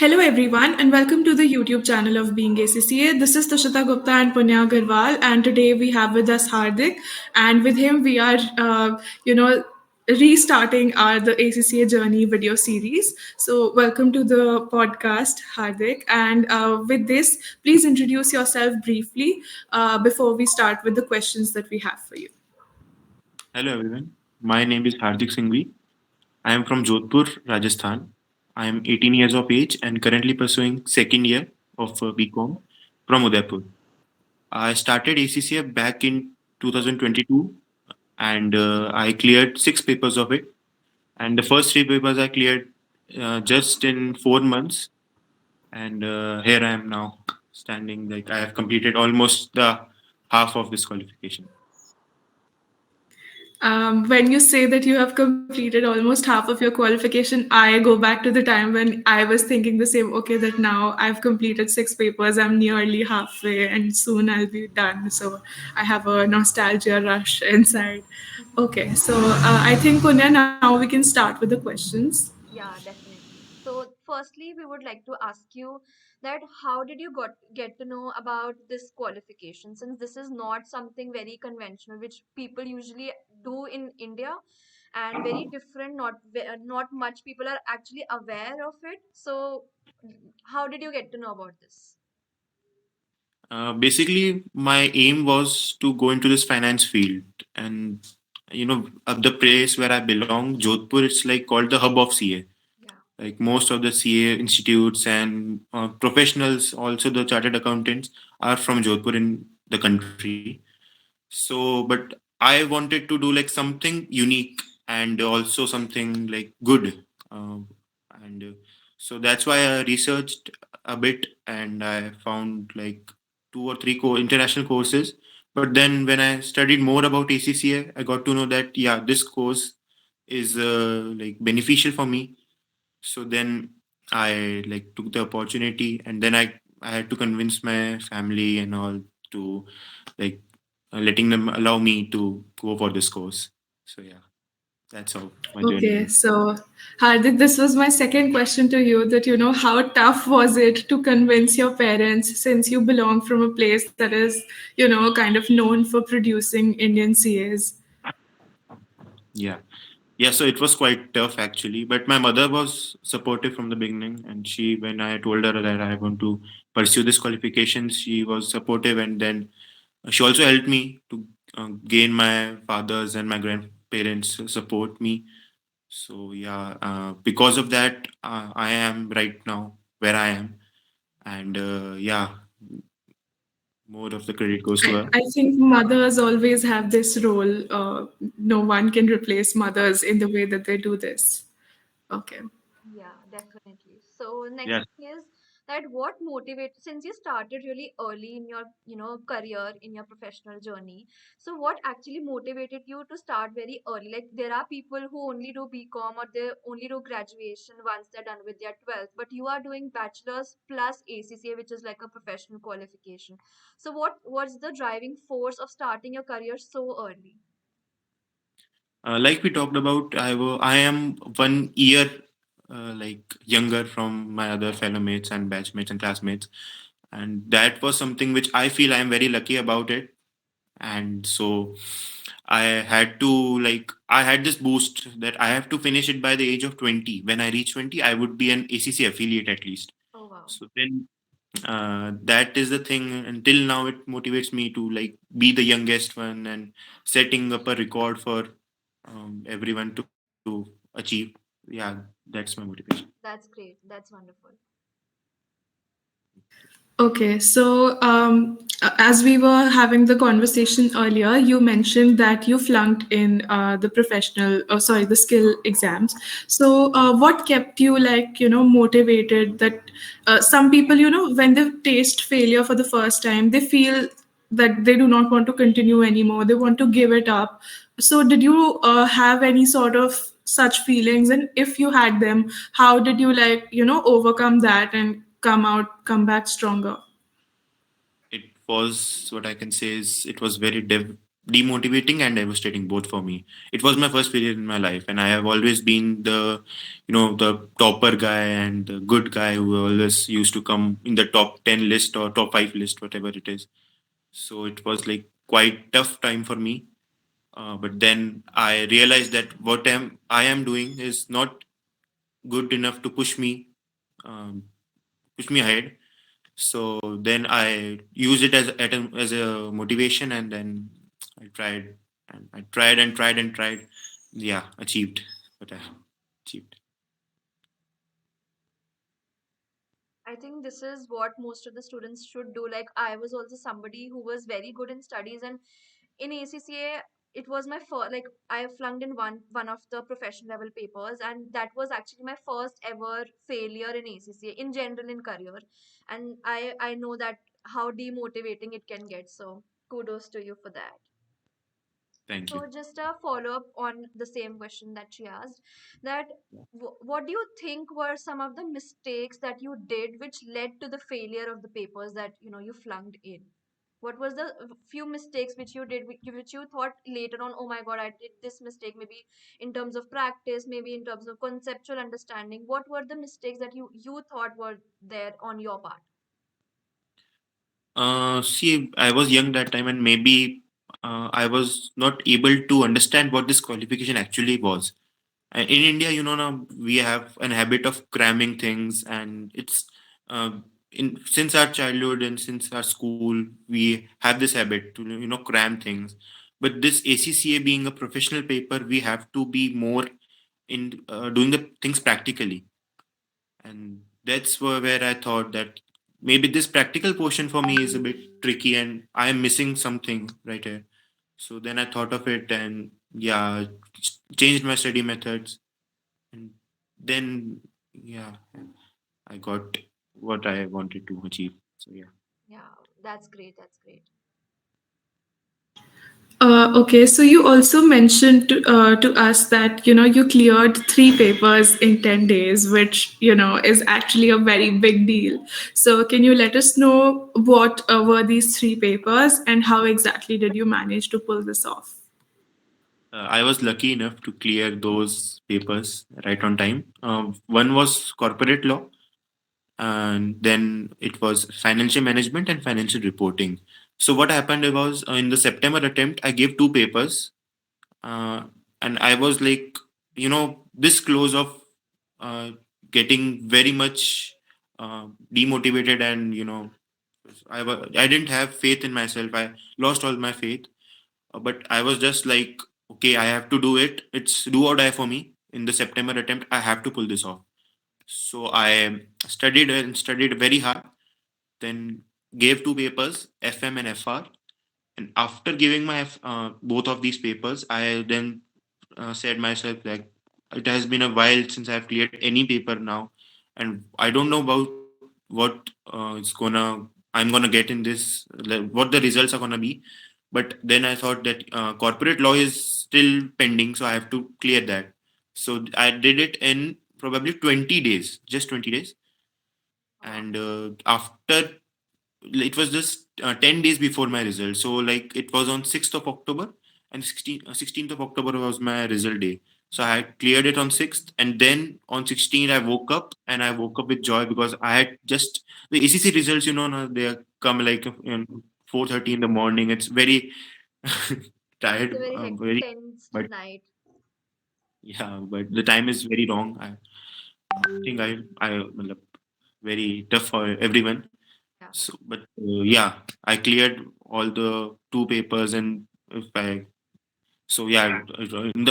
Hello, everyone, and welcome to the YouTube channel of Being ACCA. This is Tushita Gupta and Punya Agarwal, and today we have with us Hardik, and with him we are, restarting our the ACCA Journey video series. So, welcome to the podcast, Hardik, and with this, please introduce yourself briefly before we start with the questions that we have for you. Hello everyone. My name is Hardik Singhvi. I am from Jodhpur, Rajasthan. I am 18 years of age and currently pursuing second year of BCom from Udaipur. I started ACCA back in 2022 and I cleared six papers of it. And the first three papers I cleared just in 4 months. And here I am now standing like I have completed almost the half of this qualification. When you say that you have completed almost half of your qualification, I go back to the time when I was thinking the same. Okay, that now I've completed six papers, I'm nearly halfway, and soon I'll be done. So I have a nostalgia rush inside. Okay, so I think Punya, now we can start with the questions. Yeah, definitely. So, firstly, we would like to ask you that how did you get to know about this qualification, since this is not something very conventional which people usually do in India, and very different, not much people are actually aware of it. So, how did you get to know about this? Basically, my aim was to go into this finance field, and the place where I belong, Jodhpur, it's like called the hub of CA. Yeah. Like most of the CA institutes and professionals, also the chartered accountants, are from Jodhpur in the country. So, but I wanted to do like something unique and also something like good. And so that's why I researched a bit and I found like two or three international courses. But then when I studied more about ACCA, I got to know that, yeah, this course is like beneficial for me. So then I like took the opportunity and then I had to convince my family and all to like letting them allow me to go for this course. So yeah, that's how my journey Okay, went. so Hardik, this was my second question to you that, how tough was it to convince your parents since you belong from a place that is, kind of known for producing Indian CAs? Yeah. Yeah, so it was quite tough actually, but my mother was supportive from the beginning, and she, when I told her that I want to pursue this qualification, she was supportive, and then she also helped me to gain my father's and my grandparents' support me. So yeah, because of that, I am right now where I am, and yeah, more of the credit goes to her. I think mothers always have this role. No one can replace mothers in the way that they do this. Okay. Yeah, definitely. So next Yes. is that what motivated, since you started really early in your, career, in your professional journey. So what actually motivated you to start very early? Like there are people who only do BCom or they only do graduation once they're done with their 12th, but you are doing bachelor's plus ACCA, which is like a professional qualification. So what's the driving force of starting your career so early? Like we talked about, I am 1 year like younger from my other fellow mates and batchmates and classmates, and that was something which I feel I am very lucky about it. And so I had to like I had this boost that I have to finish it by the age of 20. When I reach 20, I would be an ACC affiliate at least. Oh wow. So then that is the thing. Until now, it motivates me to like be the youngest one and setting up a record for everyone to achieve. Yeah, that's my motivation. That's great. That's wonderful. Okay, so as we were having the conversation earlier, you mentioned that you flunked in the skill exams. So, what kept you like, motivated? That some people, when they taste failure for the first time, they feel that they do not want to continue anymore. They want to give it up. So, did you have any sort of such feelings? And if you had them, how did you like, overcome that and come back stronger? It was what I can say is it was very demotivating and devastating both for me. It was my first failure in my life, and I have always been the, the topper guy and the good guy who always used to come in the top 10 list or top 5 list, whatever it is. So it was like quite tough time for me. But then I realized that I am doing is not good enough to um, push me ahead. So then I used it as a motivation, and then I tried and I tried and tried and tried. Yeah, achieved what I achieved. I think this is what most of the students should do. Like I was also somebody who was very good in studies, and in ACCA it was my first. Like I flunked in one of the professional level papers, and that was actually my first ever failure in ACCA in general in career. And I know that how demotivating it can get. So kudos to you for that. Thank you. So just a follow up on the same question that she asked, that what do you think were some of the mistakes that you did which led to the failure of the papers that you flunked in? What was the few mistakes which you did which you thought later on, oh my god, I did this mistake, maybe in terms of practice, maybe in terms of conceptual understanding? What were the mistakes that you thought were there on your part? See, I was young that time, and maybe I was not able to understand what this qualification actually was. In India, now we have an habit of cramming things, and it's uh, in since our childhood and since our school, we have this habit to cram things. But this ACCA being a professional paper, we have to be more in doing the things practically, and that's where I thought that maybe this practical portion for me is a bit tricky, and I am missing something right here. So then I thought of it, and yeah, changed my study methods, and then yeah, I got what I wanted to achieve. So yeah. Yeah, that's great. That's great. Okay, so you also mentioned to us that you cleared three papers in 10 days, which is actually a very big deal. So can you let us know what were these three papers and how exactly did you manage to pull this off? I was lucky enough to clear those papers right on time. One was corporate law, and then it was financial management and financial reporting. So what happened was, in the September attempt, I gave two papers, uh, and I was like, this close of uh, getting very much demotivated, and I didn't have faith in myself. I lost all my faith, but I was just like, okay, I have to do it. It's do or die for me. In the September attempt, I have to pull this off. So I studied and studied very hard, then gave two papers, FM and FR. And after giving my both of these papers, I then said myself like, it has been a while since I've cleared any paper now, and I don't know about what I'm gonna get in this, like, what the results are gonna be. But then I thought that corporate law is still pending, so I have to clear that. So I did it in probably 20 days, just 20 days. Wow. And after, it was just 10 days before my result, so like it was on 6th of October, and 16th of October was my result day. So I had cleared it on 6th, and then on 16th I woke up with joy, because I had just the ACC results, now they come like 4:30 in the morning. It's very It's a tired, very very, tense but night. yeah, but the time is very long. I think I matlab, very tough for everyone. Yeah, So, but yeah, I cleared all the two papers, and if I so yeah,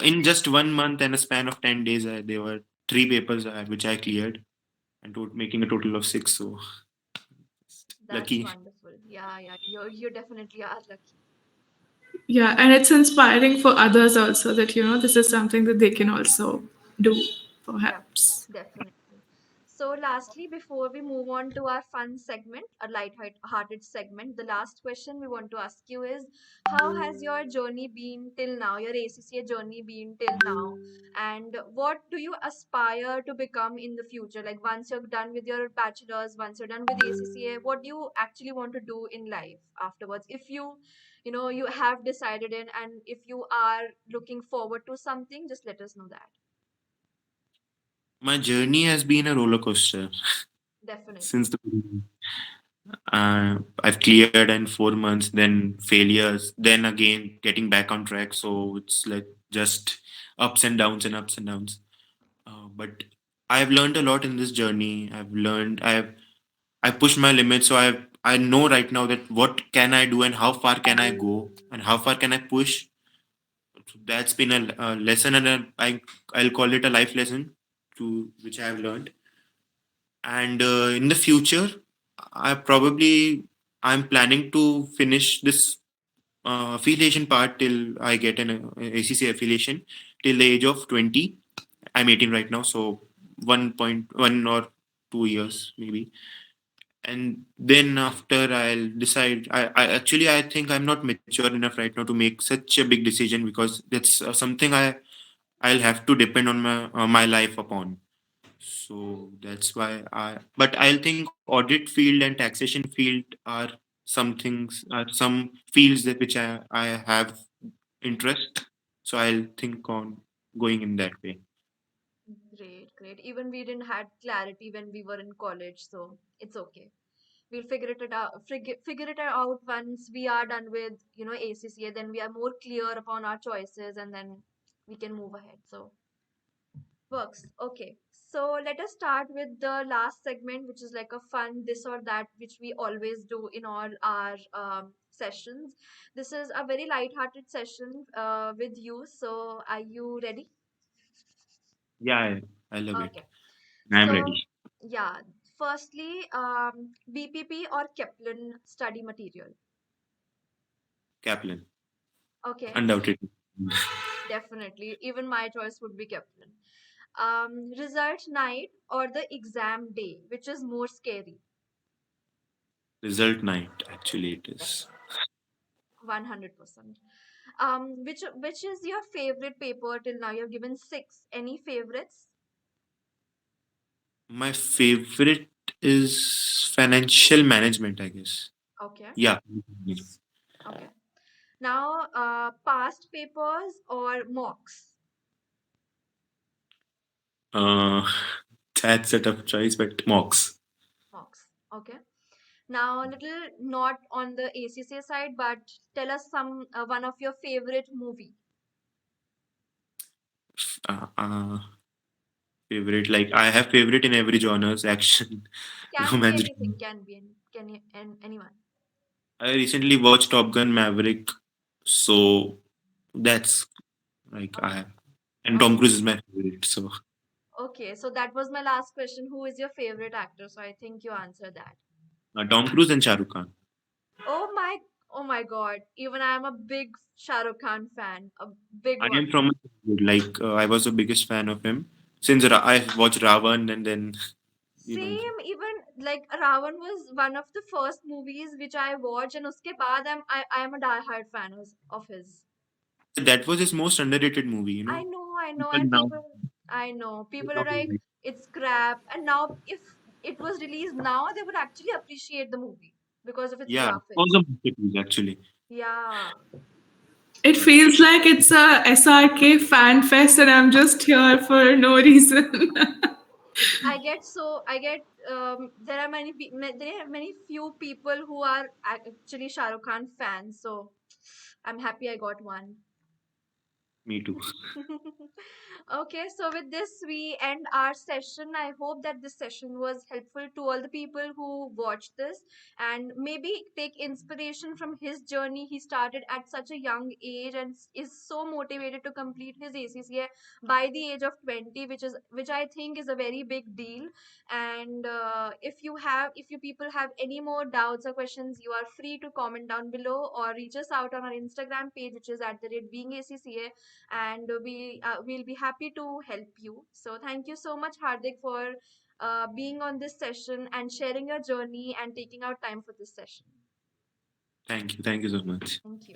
in just 1 month and a span of 10 days, there were three papers which I cleared, and making a total of six. So that's lucky. wonderful. Yeah, yeah, you definitely are lucky. Yeah, and it's inspiring for others also that this is something that they can also do, Yeah, perhaps. definitely. So, lastly, before we move on to our fun segment, a light-hearted segment, the last question we want to ask you is, how has your journey been till now, your ACCA journey been till now, and what do you aspire to become in the future? Like once you're done with your bachelor's, once you're done with ACCA, what do you actually want to do in life afterwards? you have decided in, and if you are looking forward to something, just let us know that. My journey has been a roller coaster Definitely. since the beginning. I've cleared in 4 months, then failures, then again getting back on track. So it's like just ups and downs and ups and downs. But I've learned a lot in this journey. I pushed my limits. So I know right now that what can I do and how far can I go and how far can I push. So that's been a lesson, and I'll call it a life lesson to which I have learned. And in the future, I probably I'm planning to finish this affiliation part till I get an ACC affiliation till the age of 20. I'm 18 right now, so 1.1 or 2 years maybe. And then after I'll decide. I think I'm not mature enough right now to make such a big decision, because that's something I'll have to depend on my life upon. So that's why but I'll think audit field and taxation field are some fields that which I have interest. So I'll think on going in that way. Great, great. Even we didn't had clarity when we were in college, so it's okay. We'll figure it out once we are done with, ACCA. Then we are more clear upon our choices, and then we can move ahead. So works. Okay. So let us start with the last segment, which is like a fun this or that, which we always do in all our sessions. This is a very light-hearted session with you. So are you ready? Yeah, I love it. Okay. I'm So, ready. yeah, firstly, BPP or Kaplan study material. Kaplan, Okay, undoubtedly. definitely. Even my choice would be Kaplan. Result night or the exam day, which is more scary? Result night, actually, it is. Definitely. 100%. Which is your favorite paper till now? You've given six. Any favorites? My favorite is financial management, I guess. Okay, Yeah. okay. Now, past papers or mocks? Uh, that's a tough choice, but mocks. Mocks. Okay. Now, a little not on the ACCA side, but tell us some one of your favorite movie. Uh, uh, Favorite, like I have favorite in every genres: action, Can be romance. anything. Can be any. And anyone. I recently watched Top Gun Maverick, so that's like Okay. I and Tom Okay. Cruise is my favorite. So Okay. So that was my last question. Who is your favorite actor? So I think you answered that. Tom Cruise and Shah Rukh Khan. Oh my. Oh my God. Even I am a big Shah Rukh Khan fan. A big I am one. from like I was the biggest fan of him since I watched Ravan, and then you know Same. Even like Ravan was one of the first movies which I watched, and uske baad I am a diehard fan of his. that was his most underrated movie. I know, People and now I know, they people are talk like, about it. it's crap. And now, if it was released now, they would actually appreciate the movie because of its Yeah, it was graphics. a masterpiece actually. Yeah, It feels like it's a SRK fan fest, and I'm just here for no reason. there are there are many few people who are actually Shah Rukh Khan fans, so I'm happy I got one. Me too. Okay, so with this, we end our session. I hope that this session was helpful to all the people who watched this and maybe take inspiration from his journey. He started at such a young age and is so motivated to complete his ACCA by the age of 20, which I think is a very big deal. And if you people have any more doubts or questions, you are free to comment down below or reach us out on our Instagram page, which is at the rate being ACCA, and we'll be happy to help you. So thank you so much, Hardik, for being on this session and sharing your journey and taking out time for this session. Thank you so much. Thank you.